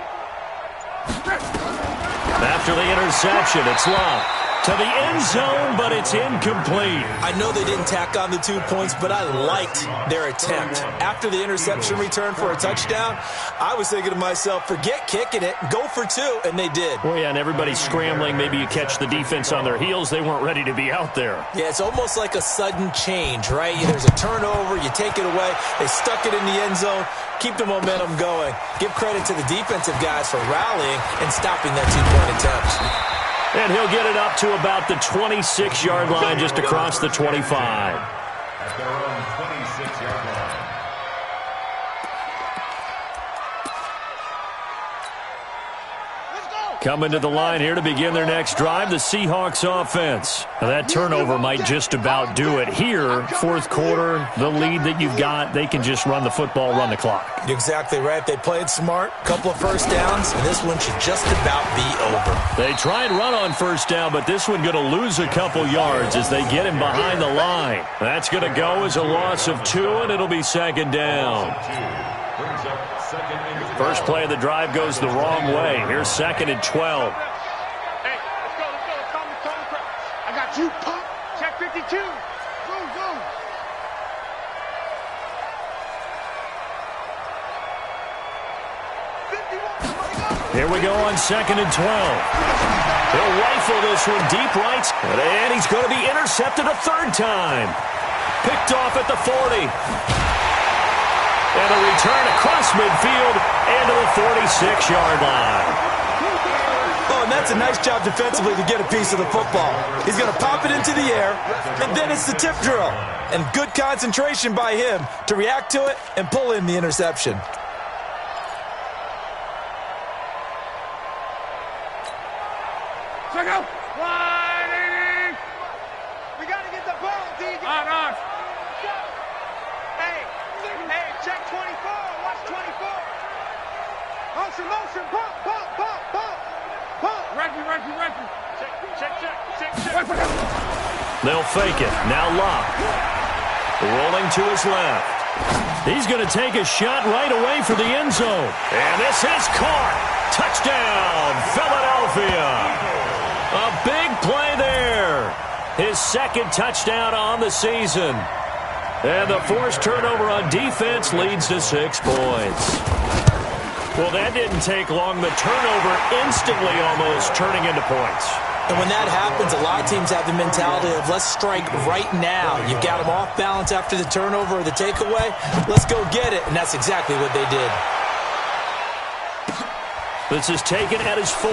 After the interception, it's locked to the end zone, but it's incomplete. I know they didn't tack on the 2 points, but I liked their attempt. After the interception return for a touchdown, I was thinking to myself, forget kicking it, go for 2, and they did. Well, yeah, and everybody's scrambling. Maybe you catch the defense on their heels. They weren't ready to be out there. Yeah, it's almost like a sudden change, right? There's a turnover, you take it away, they stuck it in the end zone, keep the momentum going. Give credit to the defensive guys for rallying and stopping that 2-point attempt. And he'll get it up to about the 26-yard line, just across the 25. At their own 26-yard line. Coming to the line here to begin their next drive, the Seahawks offense. Now that turnover might just about do it. Here, fourth quarter, the lead that you've got, they can just run the football, run the clock. You're exactly right. They played smart, couple of first downs, and this one should just about be over. They try and run on first down, but this one going to lose a couple yards as they get him behind the line. That's going to go as a loss of 2, and it'll be second down. First play of the drive goes the wrong way. Here's second and 12. Hey, let's go. Calm the crowd. I got you, pop. Check 52. Go. Here we go on second and 12. He'll rifle this one deep right. And he's going to be intercepted a third time. Picked off at the 40. And a return across midfield and to the 46-yard line. Oh, and that's a nice job defensively to get a piece of the football. He's going to pop it into the air, and then it's the tip drill. And good concentration by him to react to it and pull in the interception. Check out. We got to get the ball, D. On. Hey, check 24. Watch 24. Motion. Pump. Reggie. Check. They'll fake it. Now Locke. Rolling to his left. He's going to take a shot right away for the end zone. And this is caught. Touchdown, Philadelphia. A big play there. His second touchdown on the season. And the forced turnover on defense leads to 6 points. Well, that didn't take long. The turnover instantly almost turning into points. And when that happens, a lot of teams have the mentality of let's strike right now. You've got them off balance after the turnover or the takeaway. Let's go get it. And that's exactly what they did. This is taken at his 4.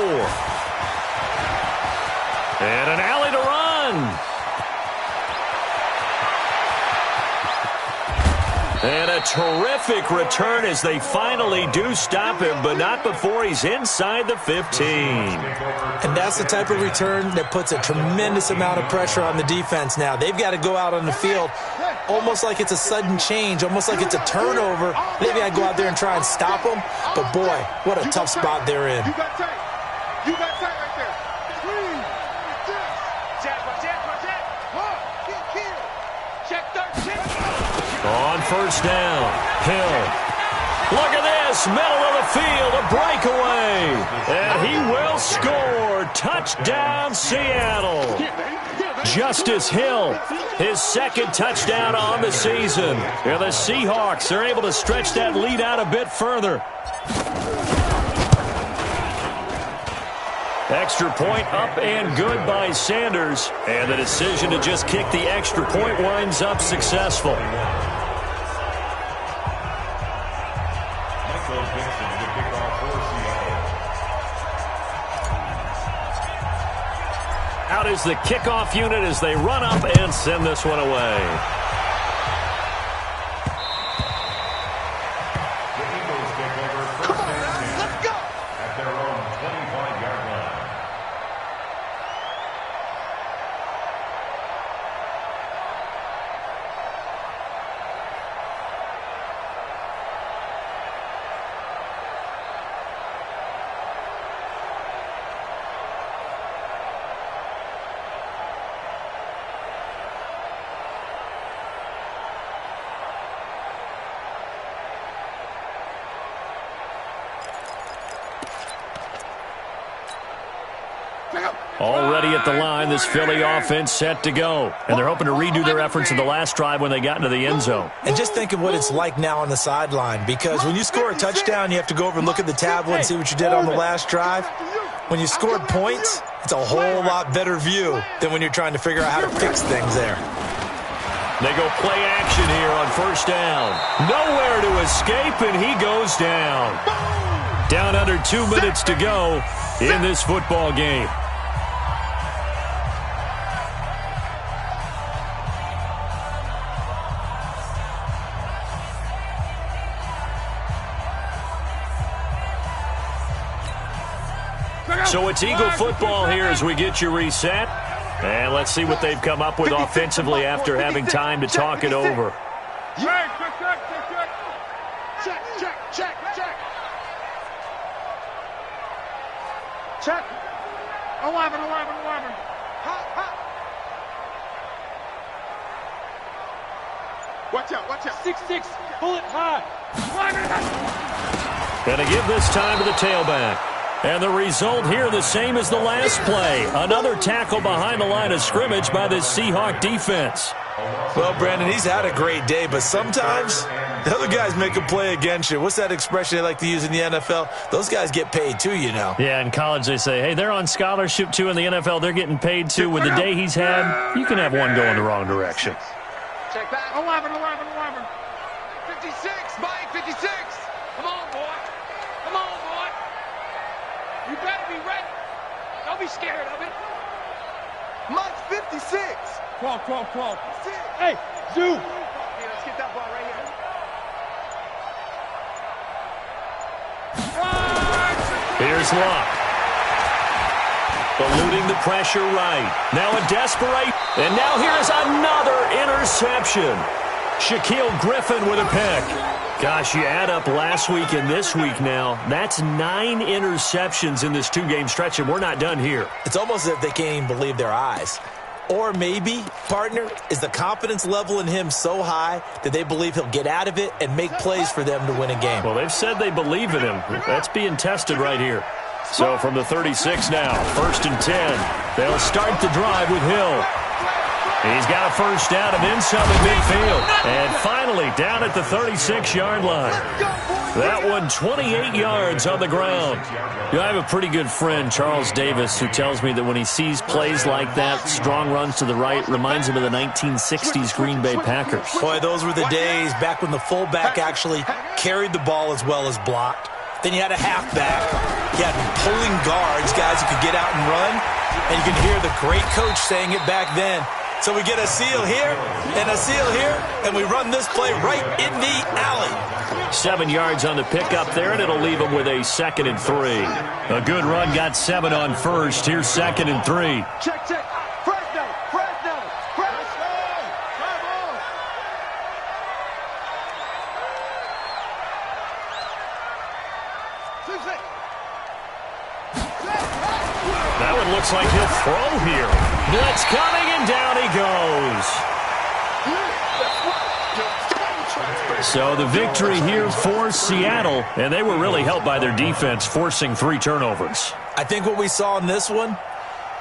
And an alley to run. And a terrific return as they finally do stop him, but not before he's inside the 15. And that's the type of return that puts a tremendous amount of pressure on the defense now. They've got to go out on the field almost like it's a sudden change, almost like it's a turnover. They've got to go out there and try and stop them. But, boy, what a tough spot they're in. You got tight right there. Check 13. On first down, Hill. Look at this, middle of the field, a breakaway. And he will score. Touchdown, Seattle. Justice Hill, his second touchdown on the season. And the Seahawks are able to stretch that lead out a bit further. Extra point up and good by Sanders. And the decision to just kick the extra point winds up successful. Out is the kickoff unit as they run up and send this one away. Already at the line, this Philly offense set to go. And they're hoping to redo their efforts in the last drive when they got into the end zone. And just think of what it's like now on the sideline, because when you score a touchdown, you have to go over and look at the tablet and see what you did on the last drive. When you scored points, it's a whole lot better view than when you're trying to figure out how to fix things there. They go play action here on first down. Nowhere to escape, and he goes down. Down under 2 minutes to go in this football game. So it's Eagle football here as we get you reset. And let's see what they've come up with offensively after having time to talk it over. Check. Check. 11. Watch out. 6-6, bullet high. And to give this time to the tailback. And the result here the same as the last play. Another tackle behind the line of scrimmage by this Seahawk defense. Well, Brandon, he's had a great day, but sometimes the other guys make a play against you. What's that expression they like to use in the NFL? Those guys get paid too, you know. Yeah, in college they say, hey, they're on scholarship too. In the NFL, they're getting paid too. With the day he's had, you can have one go in the wrong direction. Check back. 11. 56, Mike, 56. Come on, boy. You better be ready. Don't be scared of it. Mike, 56. 12. Hey, Zoo. Hey, let's get that ball right here. Here's Luck. Eluding the pressure right. Now a desperate. And now here's another interception. Shaquille Griffin with a pick. Gosh, you add up last week and this week now, that's 9 interceptions in this 2-game stretch, and we're not done here. It's almost as if they can't even believe their eyes. Or maybe, partner, is the confidence level in him so high that they believe he'll get out of it and make plays for them to win a game. Well, they've said they believe in him. That's being tested right here. So from the 36 now, 1st and 10. They'll start the drive with Hill. He's got a first down and then some in midfield. And finally, down at the 36-yard line. That one 28 yards on the ground. You know, I have a pretty good friend, Charles Davis, who tells me that when he sees plays like that, strong runs to the right, reminds him of the 1960s Green Bay Packers. Boy, those were the days back when the fullback actually carried the ball as well as blocked. Then you had a halfback. You had pulling guards, guys who could get out and run. And you can hear the great coach saying it back then. So we get a seal here and a seal here, and we run this play right in the alley. 7 yards on the pickup there, and it'll leave them with a 2nd and 3. A good run got 7 on first. Here's 2nd and 3. Check. Fresno. That one looks like he'll throw here. Blitz coming, and down he goes. So the victory here for Seattle, and they were really helped by their defense, forcing 3 turnovers. I think what we saw in this one,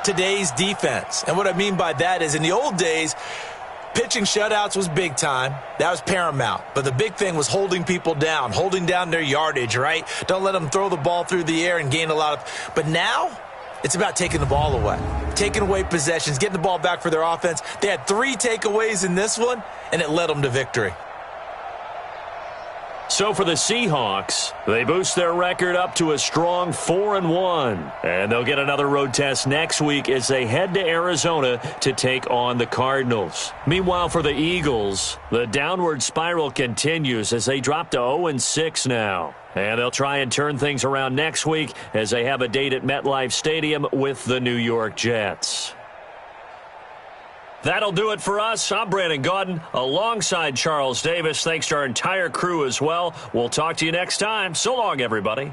today's defense. And what I mean by that is in the old days, pitching shutouts was big time. That was paramount. But the big thing was holding people down, holding down their yardage, right? Don't let them throw the ball through the air and gain a lot of... But now, It's about taking the ball away, taking away possessions, getting the ball back for their offense. They had 3 takeaways in this one, and it led them to victory. So for the Seahawks, they boost their record up to a strong 4-1. And they'll get another road test next week as they head to Arizona to take on the Cardinals. Meanwhile, for the Eagles, the downward spiral continues as they drop to 0-6 now. And they'll try and turn things around next week as they have a date at MetLife Stadium with the New York Jets. That'll do it for us. I'm Brandon Gaudin alongside Charles Davis. Thanks to our entire crew as well. We'll talk to you next time. So long, everybody.